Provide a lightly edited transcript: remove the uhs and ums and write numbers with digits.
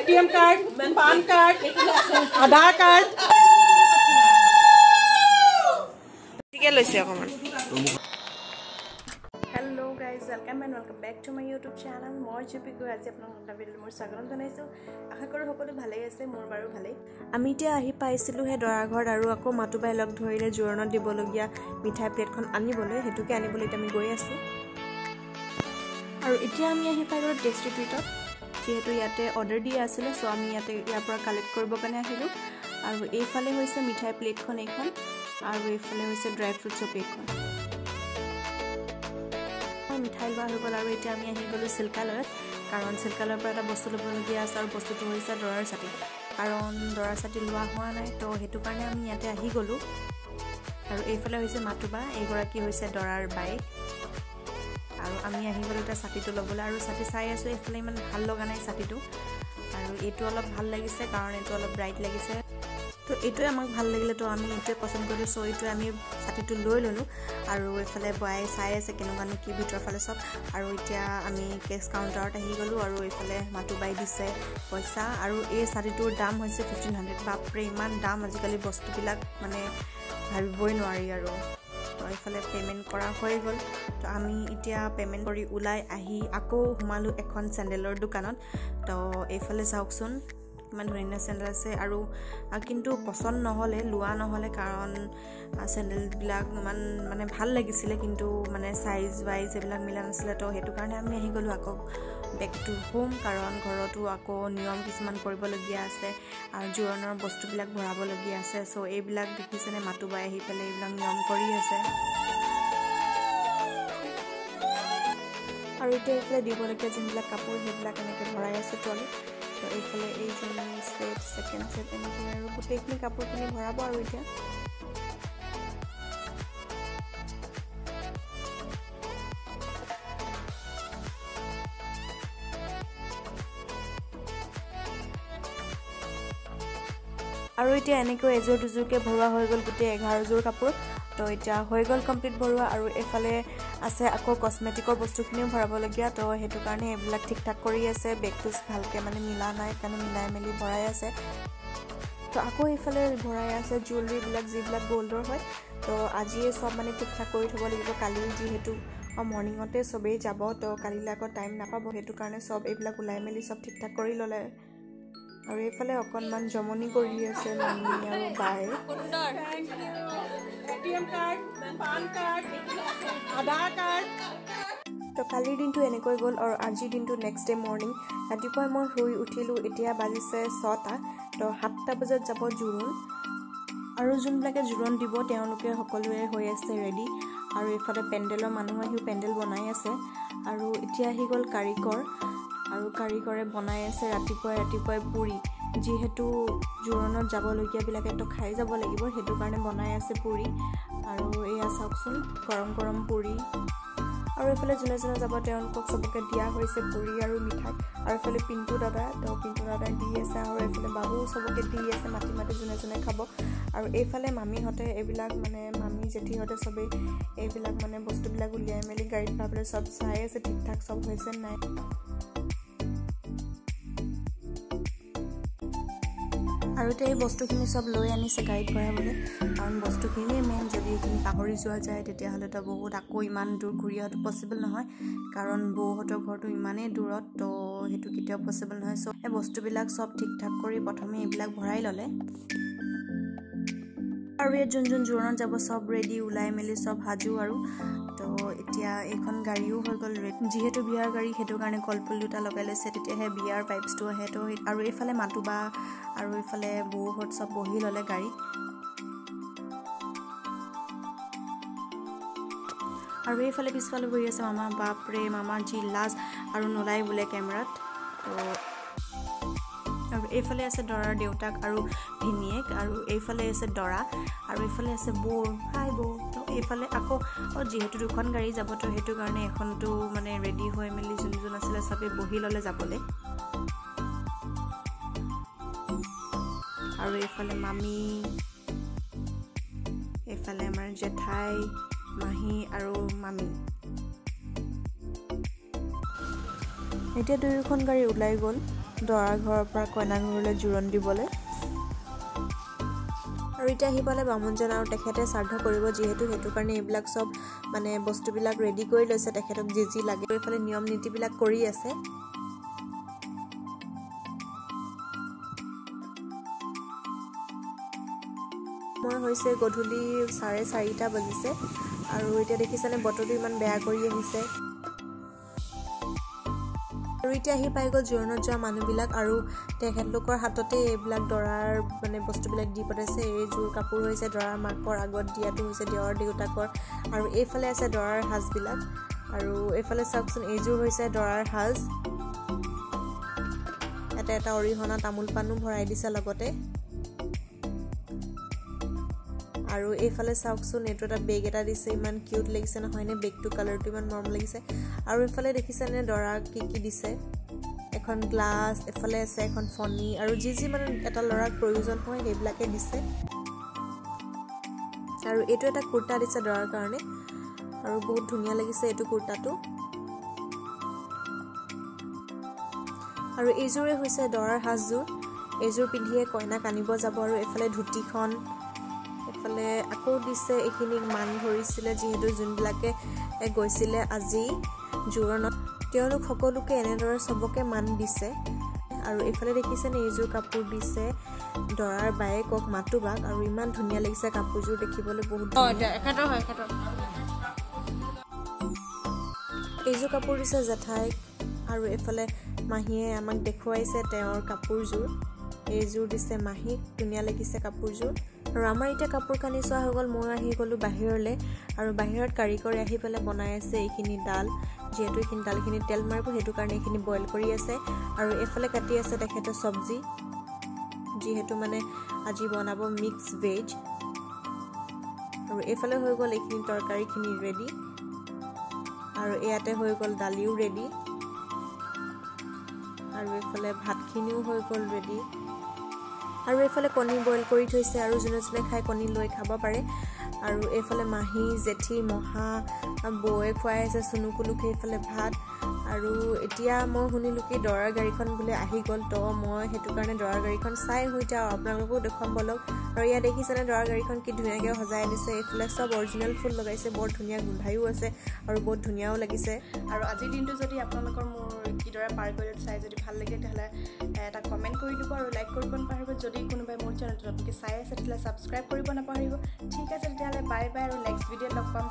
ATM card, PAN card, Aadhaar card. Hello guys, welcome and welcome back to my YouTube channel. More GP go as if no video more sagram janaisu. Aha koru hokolu bhalei ase mor baru bhalei. Ami tia ahi paisilu he dora ghor aru ako matubai log dhorile joronot dibologia mithai plate khon anibole hetuke anibole ami goi asu. Aru etia ami ahi pai gor distributor যেহেতু ইয়াতে order দিয়ে আছিল so আমি ইয়াতে ইয়াৰ পৰা collect কৰিব কাৰণে আহিলো আৰু এইফালে হৈছে মিঠাই প্লেটখন এইখন আৰু এইফালে হৈছে ড্ৰাই ফ্ৰুটছৰ প্লেটখন মিঠাই লোৱা হৈ গ'ল আৰু এতিয়া আমি আহি গ'লো চিল্কালয়ত কাৰণ চিল্কালয়ৰ পৰা এটা বস্তু ল'বলগীয়া আছে আৰু বস্তুটো হৈছে দৰাৰ ছাতি কাৰণ দৰাৰ ছাতি লোৱা হোৱা নাই তো সেইটো কাৰণে আমি ইয়াতে আহি গ'লো আৰু এইফালে হৈছে মাতুবা এইগৰাকী হৈছে দৰাৰ বাইক আৰু আমি আহি গ'লো এটা ছাতিটো ল'বলৈ আৰু ছাতি চাই আছো এফালে ইমান ভাল লগা নাই ছাতিটো আৰু এইটো অলপ ভাল লাগিছে কাৰণ এইটো অলপ ব্ৰাইট লাগিছে তো এইটোৱে আমাক ভাল লাগিলে তো আমি এইটোৱে পছন্দ কৰিলো সো এইটো আমি ছাতিটো লৈ ললো আৰু এফালে বয়াই চাই আছে কেনেকুৱানো কি ভিতৰ ফালে সব আৰু এতিয়া আমি কেছ কাউণ্টাৰত আহি গ'লো আৰু এইফালে মাতুবাই দিছে পইচা আৰু এই ছাতিটোৰ দাম হৈছে 1500 বাপৰে ইমান দাম আজিকালি বস্তুবিলাক মানে ভাবিবই নোৱাৰি আৰু তো এইফালে পেমেন্ট কৰা হৈ গ'ল তো আমি এতিয়া পেমেন্ট কৰি উলাই আহি আকৌ হুমালু এখন স্যান্ডেলৰ দোকানত তো এইফালে চাওকচোন কিমান ধুনীয়া স্যান্ডেল আছে আৰু কিন্তু পছন্দ নহলে লোৱা নহলে কাৰণ স্যান্ডেল বিলাক মানে ভাল লাগিছিল কিন্তু মানে সাইজ ওয়াইজ এবিলাক মিলা নাছিল তো হেতু কাৰণে আমি আহি গলো আকৌ বেক টু হোম কাৰণ ঘৰতো আকৌ নিয়ম কিছুমান কৰিবলগীয়া আছে আৰু জোৰণৰ বস্তুবিলাক ভৰাবলগীয়া আছে সো এইবিলাক দেখিছেনে মাতুবাই আহি পেলে এইবিলাক নিয়ম কৰি আছে আৰু এতিয়া এইফালে দিবলগীয়া যিবিলাক কাপোৰ সেইবিলাক এনেকৈ ভৰাই আছে ট্ৰলি তো এইফালে এই জুনি সেট সেকেন্ড সেট এনেকৈ আৰু গোটেইখিনি কাপোৰখিনি ভৰাব আৰু এতিয়া আৰু এতিয়া এনেকৈ এজোৰ দুজোৰকে ভৰোৱা হৈ গ'ল গোটেই 11 জোৰ কাপোৰ তো এতিয়া হৈ গ'ল কমপ্লিট ভৰোৱা আৰু এফালে আছে আকৌ কসমেটিকৰ বস্তুখিনিও ভৰাবলগীয়া তো হেতু কাৰণে এইবিলাক ঠিক ঠাক কৰি আছে বেগটো ভালকে মানে মিলা নাই কাৰণে মিলাই মেলি ভৰাই আছে তো আকৌ এফালে ভৰাই আছে জুৱেলাৰী বিলাক যিবিলাক গোল্ডৰ হয় তো আজিয়ে সব মানে ঠিক ঠাক কৰি থব লাগিব কালি যিহেতু মৰ্নিংতে সবেই যাব তো কালিলৈ আকৌ টাইম নাপাব হেতু কাৰণে সব এইবিলাক উলাই মেলি সব ঠিক ঠাক কৰি ললে আৰু এইফালে অকনমান জমনি কৰি আছে মামি আৰু বাই ATM card, PAN card, Aadhaar card. তো কালিৰ দিনটো এনেকৈ গ'ল আৰু আজি দিনটো নেক্সট ডে মৰ্নিং ৰাতিপুৱা মই শুই উঠিলো এতিয়া বাজিছে 6টা তো 7টা বজাত যাব জোৰণ আৰু যোনবিলাকে জোৰণ দিব তেওঁলোকে সকলোৱে হৈ আছে ৰেডি আৰু এইফালে পেণ্ডেলৰ মানুহ আহি পেণ্ডেল বনাই আছে আৰু এতিয়া আহি গ'ল কাৰিকৰ আৰু কাৰিকৰে বনাই আছে ৰাতিপুৱাই পুৰি যেহেতু জোৰণত যাবলগীয়া বিলাকে তো খাই যাব লাগিব হেতু কাৰণে বনাই আছে পুৰি আৰু এয়া চাওকচোন গৰম পুৰি আৰু এফালে জনে যাব তেওঁলোকক সবকে দিয়া হৈছে পুৰি আৰু মিঠাই আৰু এফালে পিন্টু দাদা দি আছে আৰু এফালে বাবু সবকে দি আছে মাটি জনে খাব আৰু এইফালে মামিহতে এইবিলাক মানে মামি জেঠিহতে সবে এইবিলাক মানে বস্তুবিলাক উলিয়াই মেলি গাড়ীত ভাবলে সব চাই আছে ঠিক ঠাক সব হৈছে নাই আৰু এই বস্তুখিনি সব লৈ আনিছে গাড়ীত ভৰাবলৈ কাৰণ বস্তুখিনি মেইন যদি এইখিনি পাহৰি যোৱা যায় তেতিয়াহ'লে তো বহুত আকৌ ইমান দূৰ ঘূৰি অহাটো পচিবল নহয় কাৰণ বৌহঁতৰ ঘৰটো ইমানেই দূৰত তো হেতু কেতিয়াও পচিবল নহয় সো এই বস্তুবিলাক সব ঠিক ঠাক কৰি প্ৰথমে এইবিলাক ভৰাই ললে আৰু এই যোন জোৰণত যাব সব ৰেডি উলাই মেলি সব হাজু আৰু তো এতিয়া এইখন গাড়ীও হৈ গ'ল যেহেতু বিয়াৰ গাড়ী হেতু কাৰণে কলপুল দুটা লগাই লৈছে তেতিয়াহে বিয়াৰ পাইপছটো আহে তো আৰু এইফালে মাতুবা আৰু এইফালে বৌহঁত সব বহি ললে গাড়ীত আৰু এইফালে পিছফালে বহি আছে মামা বাপৰে মামা জি লাজ আৰু নোলাই বোলে কেমেৰাত তো আৰু এইফালে আছে দৰাৰ দেউতাক আৰু ভিনিয়েক আৰু এইফালে আছে দৰা আৰু এইফালে আছে বৌ হাই বৌ তো এইফালে আকৌ যেহেতু দুখন গাড়ী যাব তো হেতু কাৰণে এখনটো মানে ৰেডি হৈ মেলি যোন আছিল সবে বহি ললে যাবলে আৰু এইফালে মামি এইফালে আমাৰ জেঠাই মাহি আৰু মামি এতিয়া দুইখন গাড়ী উলাই গ'ল দৰা ঘৰৰ পৰা কইনা ঘৰলৈ জোৰোণ দিবলৈ। আৰু এতিয়া আহি পালে বামুণজন আৰু তেখেতে শ্ৰাদ্ধ কৰিব, যিহেতু সেইটো কাৰণে এইবিলাক চব মানে বস্তুবিলাক ৰেডি কৰি লৈছে, তেখেতক যি যি লাগে এইফালে নিয়ম নীতিবিলাক কৰি আছে। সময় হৈছে গধূলি 4:30 বাজিছে আৰু এতিয়া দেখিছেনে বতৰটো ইমান বেয়া কৰি আহিছে। আৰু এতিয়া আহি পাই গ'ল জোৰোণত যোৱা মানুহবিলাক আৰু তেখেতলোকৰ হাততে এইবিলাক দৰাৰ মানে বস্তুবিলাক দি পঠাইছে। এইযোৰ কাপোৰ হৈছে দৰাৰ মাকৰ আগত দিয়াটো হৈছে দেৱৰ দেউতাকৰ, আৰু এইফালে আছে দৰাৰ সাজবিলাক। আৰু এইফালে চাওকচোন, এইযোৰ হৈছে দৰাৰ সাজ। এটা অৰিহণা তামোল পানো ভৰাই দিছে লগতে। আৰু এইফালে চাওকচোন, এইটো এটা বেগ এটা দিছে, ইমান কিউট লাগিছে নহয়নে? বেগটো কালাৰটো ইমান মৰম লাগিছে। আৰু এইফালে দেখিছেনে দৰাক কি কি দিছে? এখন গ্লাছ, এফালে আছে এখন ফণি, আৰু যি যি মানে এটা ল'ৰাক প্ৰয়োজন হয় সেইবিলাকে দিছে। আৰু এইটো এটা কুৰ্তা দিছে দৰাৰ কাৰণে, আৰু বহুত ধুনীয়া লাগিছে এইটো কুৰ্তাটো। আৰু এইযোৰে হৈছে দৰাৰ সাজযোৰ। এইযোৰ পিন্ধিয়ে কইনাক আনিব যাব। আৰু এইফালে ধুতিখন, এইফালে আকৌ দিছে, এইখিনিক মান ধৰিছিলে যিহেতু যোনবিলাকে গৈছিলে আজি জোৰণত, তেওঁলোক সকলোকে এনেদৰে চবকে মান দিছে। আৰু এইফালে দেখিছেনে এইযোৰ কাপোৰ দিছে দৰাৰ বায়েকক মাতুবাক, আৰু ইমান ধুনীয়া লাগিছে কাপোৰযোৰ দেখিবলৈ, বহুত ধুনীয়া। এইযোৰ কাপোৰ দিছে জেঠাইক, আৰু এইফালে মাহীয়ে আমাক দেখুৱাইছে তেওঁৰ কাপোৰযোৰ। এইযোৰ দিছে মাহীক, ধুনীয়া লাগিছে কাপোৰযোৰ। আৰু আমাৰ এতিয়া কাপোৰ কানি চোৱা হৈ গ'ল। মই আহি গ'লোঁ বাহিৰলৈ, আৰু বাহিৰত কাৰিকৰে আহি পেলাই বনাই আছে এইখিনি ডাল, যিহেতু এইখিনি ডালখিনি তেল মাৰিব সেইটো কাৰণে এইখিনি বইল কৰি আছে। আৰু এইফালে কাটি আছে তেখেতে চব্জি, যিহেতু মানে আজি বনাব মিক্স ভেজ। আৰু এইফালে হৈ গ'ল এইখিনি তৰকাৰীখিনি ৰেডি, আৰু ইয়াতে হৈ গ'ল দালিও ৰেডি, আৰু এইফালে ভাতখিনিও হৈ গ'ল ৰেডি। আৰু এইফালে কণী বইল কৰি থৈছে, আৰু যোনে যোনে খাই কণী লৈ খাব পাৰে। আৰু এইফালে মাহী, জেঠী, মহা, বৌয়ে খুৱাই আছে চুনুকুলুক সেইফালে ভাত। আৰু এতিয়া মই শুনিলোঁ কি দৰাৰ গাড়ীখন বোলে আহি গ'ল, তো মই সেইটো কাৰণে দৰাৰ গাড়ীখন চাই হৈ যাওঁ, আপোনালোকেও দেখুৱাম বলক। আৰু ইয়াত দেখিছেনে দৰাৰ গাড়ীখন কি ধুনীয়াকৈ সজাই আনিছে। এইফালে চব অৰিজিনেল ফুল লগাইছে, বৰ ধুনীয়া গোন্ধায়ো আছে আৰু বহুত ধুনীয়াও লাগিছে। আৰু আজিৰ দিনটো যদি আপোনালোকৰ মোৰ কিদৰে পাৰ কৰিলে চাই যদি ভাল লাগে তেতিয়াহ'লে এটা কমেণ্ট কৰি দিব আৰু লাইক কৰিব নাপাহৰিব। যদি কোনোবাই মোৰ চেনেলটো নতুনকৈ চাই আছে তেতিয়াহ'লে ছাবস্ক্ৰাইব কৰিব নাপাহৰিব। ঠিক আছে তেতিয়াহ'লে বাই বাই, আৰু নেক্সট ভিডিঅ'ত লগ পাম।